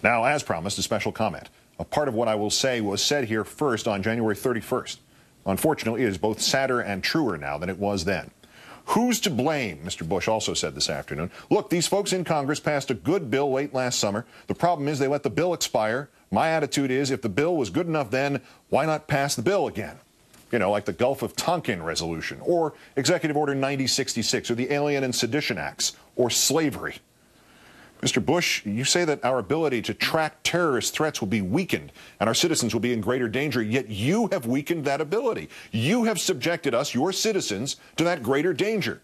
Now, as promised, a special comment. A part of what I will say was said here first on January 31st. Unfortunately, it is both sadder and truer now than it was then. Who's to blame? Mr. Bush also said this afternoon. Look, these folks in Congress passed a good bill late last summer. The problem is they let the bill expire. My attitude is if the bill was good enough then, why not pass the bill again? You know, like the Gulf of Tonkin resolution, or Executive Order 9066, or the Alien and Sedition Acts, or slavery. Mr. Bush, you say that our ability to track terrorist threats will be weakened and our citizens will be in greater danger, yet you have weakened that ability. You have subjected us, your citizens, to that greater danger.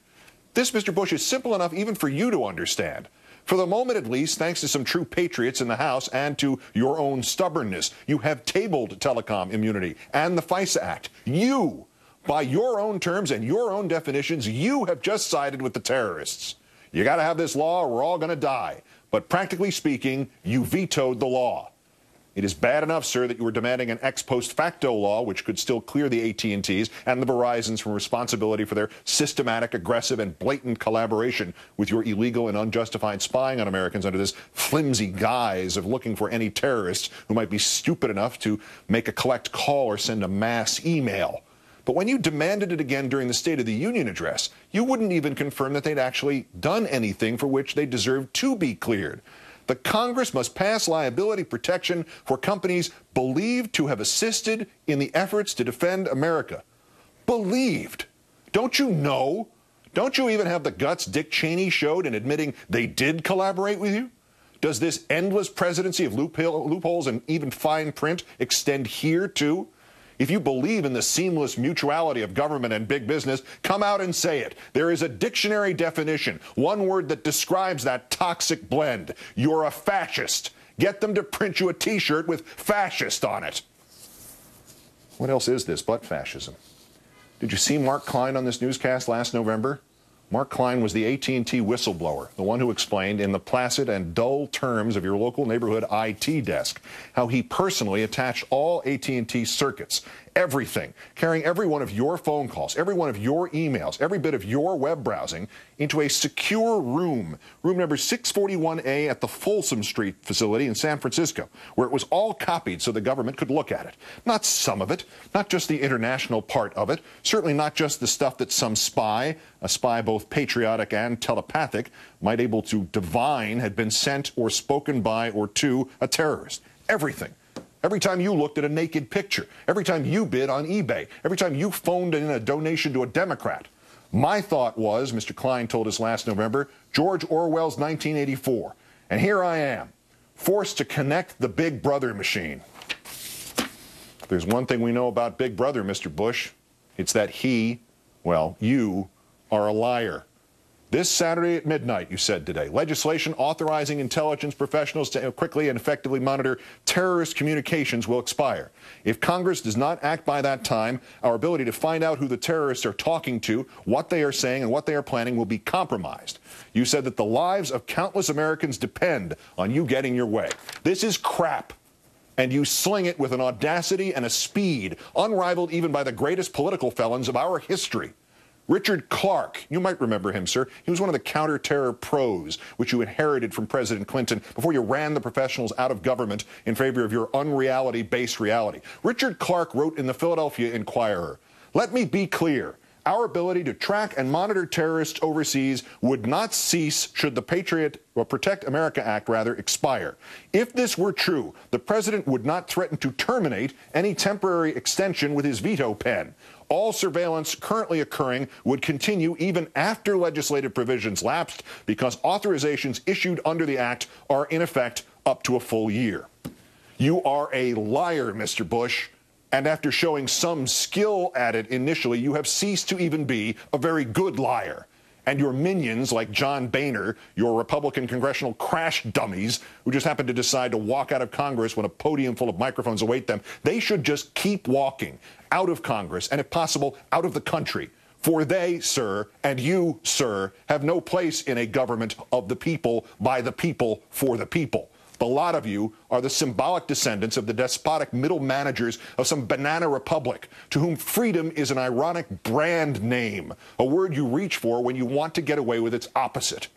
This, Mr. Bush, is simple enough even for you to understand. For the moment, at least, thanks to some true patriots in the House and to your own stubbornness, you have tabled telecom immunity and the FISA Act. You, by your own terms and your own definitions, you have just sided with the terrorists. You got to have this law or we're all going to die. But practically speaking, you vetoed the law. It is bad enough, sir, that you were demanding an ex post facto law, which could still clear the AT&Ts and the Verizons from responsibility for their systematic, aggressive, and blatant collaboration with your illegal and unjustified spying on Americans under this flimsy guise of looking for any terrorists who might be stupid enough to make a collect call or send a mass email. But when you demanded it again during the State of the Union address, you wouldn't even confirm that they'd actually done anything for which they deserved to be cleared. The Congress must pass liability protection for companies believed to have assisted in the efforts to defend America. Believed. Don't you know? Don't you even have the guts Dick Cheney showed in admitting they did collaborate with you? Does this endless presidency of loopholes and even fine print extend here, too? If you believe in the seamless mutuality of government and big business, come out and say it. There is a dictionary definition, one word that describes that toxic blend. You're a fascist. Get them to print you a T-shirt with fascist on it. What else is this but fascism? Did you see Mark Klein on this newscast last November? Mark Klein was the AT&T whistleblower, the one who explained in the placid and dull terms of your local neighborhood IT desk how he personally attached all AT&T circuits, everything, carrying every one of your phone calls, every one of your emails, every bit of your web browsing into a secure room number 641A at the Folsom Street facility in San Francisco, where it was all copied so the government could look at it. Not some of it, not just the international part of it, certainly not just the stuff that some spy, a spy both patriotic and telepathic, might able to divine had been sent or spoken by or to a terrorist. Everything. Every time you looked at a naked picture, every time you bid on eBay, every time you phoned in a donation to a Democrat. My thought was, Mr. Klein told us last November, George Orwell's 1984. And here I am, forced to connect the Big Brother machine. If there's one thing we know about Big Brother, Mr. Bush, it's that he, well, you, are a liar. This Saturday at midnight, you said today, legislation authorizing intelligence professionals to quickly and effectively monitor terrorist communications will expire. If Congress does not act by that time, our ability to find out who the terrorists are talking to, what they are saying, and what they are planning will be compromised. You said that the lives of countless Americans depend on you getting your way. This is crap. And you sling it with an audacity and a speed unrivaled even by the greatest political felons of our history. Richard Clarke, you might remember him, sir. He was one of the counter-terror pros, which you inherited from President Clinton before you ran the professionals out of government in favor of your unreality-based reality. Richard Clarke wrote in the Philadelphia Inquirer, "Let me be clear. Our ability to track and monitor terrorists overseas would not cease should the Protect America Act, expire. If this were true, the president would not threaten to terminate any temporary extension with his veto pen. All surveillance currently occurring would continue even after legislative provisions lapsed because authorizations issued under the act are in effect up to a full year." You are a liar, Mr. Bush. And after showing some skill at it initially, you have ceased to even be a very good liar. And your minions, like John Boehner, your Republican congressional crash dummies, who just happen to decide to walk out of Congress when a podium full of microphones await them, they should just keep walking out of Congress and, if possible, out of the country. For they, sir, and you, sir, have no place in a government of the people, by the people, for the people. The lot of you are the symbolic descendants of the despotic middle managers of some banana republic, to whom freedom is an ironic brand name, a word you reach for when you want to get away with its opposite.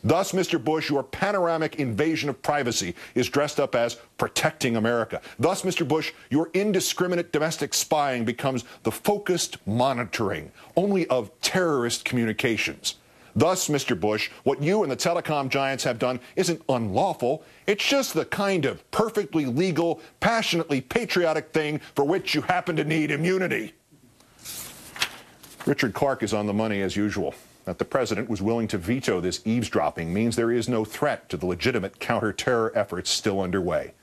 Thus, Mr. Bush, your panoramic invasion of privacy is dressed up as protecting America. Thus, Mr. Bush, your indiscriminate domestic spying becomes the focused monitoring only of terrorist communications. Thus, Mr. Bush, what you and the telecom giants have done isn't unlawful. It's just the kind of perfectly legal, passionately patriotic thing for which you happen to need immunity. Richard Clark is on the money as usual. That the president was willing to veto this eavesdropping means there is no threat to the legitimate counter-terror efforts still underway.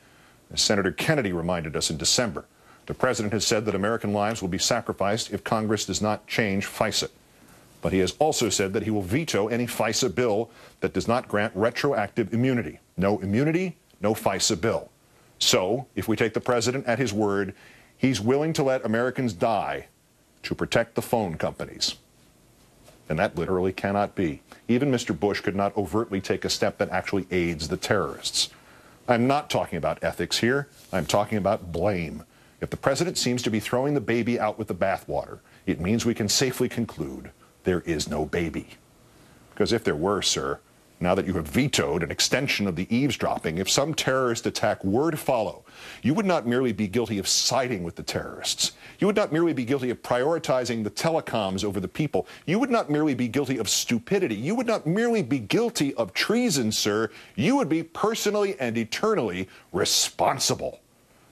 As Senator Kennedy reminded us in December, the president has said that American lives will be sacrificed if Congress does not change FISA. But he has also said that he will veto any FISA bill that does not grant retroactive immunity. No immunity, no FISA bill. So, if we take the president at his word, he's willing to let Americans die to protect the phone companies. And that literally cannot be. Even Mr. Bush could not overtly take a step that actually aids the terrorists. I'm not talking about ethics here. I'm talking about blame. If the president seems to be throwing the baby out with the bathwater, it means we can safely conclude there is no baby. Because if there were, sir, now that you have vetoed an extension of the eavesdropping, if some terrorist attack were to follow, you would not merely be guilty of siding with the terrorists. You would not merely be guilty of prioritizing the telecoms over the people. You would not merely be guilty of stupidity. You would not merely be guilty of treason, sir. You would be personally and eternally responsible.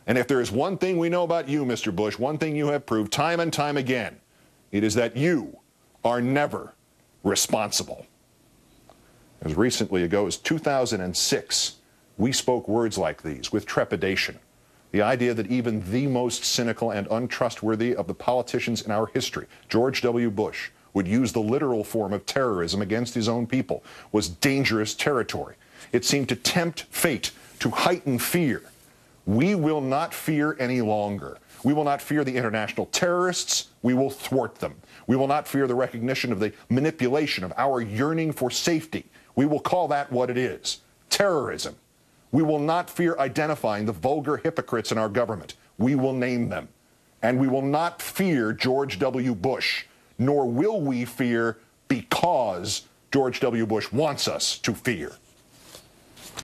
And if there is one thing we know about you, Mr. Bush, one thing you have proved time and time again, it is that you are never responsible. As recently ago as 2006, we spoke words like these with trepidation. The idea that even the most cynical and untrustworthy of the politicians in our history, George W. Bush, would use the literal form of terrorism against his own people was dangerous territory. It seemed to tempt fate, to heighten fear. We will not fear any longer. We will not fear the international terrorists. We will thwart them. We will not fear the recognition of the manipulation of our yearning for safety. We will call that what it is, terrorism. We will not fear identifying the vulgar hypocrites in our government. We will name them. And we will not fear George W. Bush, nor will we fear because George W. Bush wants us to fear.